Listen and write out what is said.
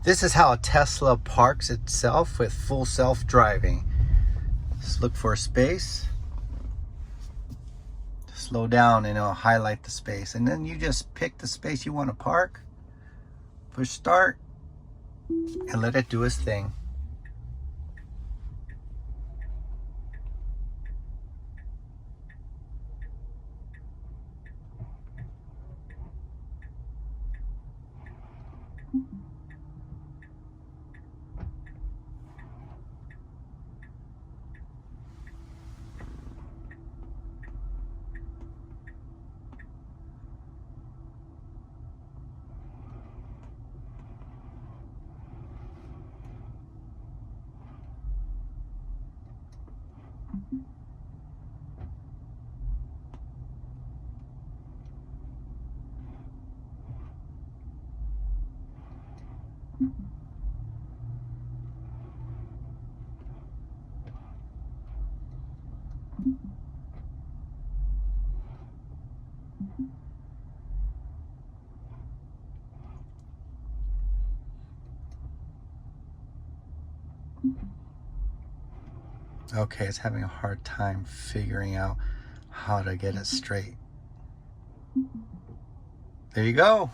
This is how a Tesla parks itself with full self-driving. Just look for a space. Slow down and it'll highlight the space. And then you just pick the space you want to park. Push start and let it do its thing. Okay, it's having a hard time figuring out how to get it straight. There you go.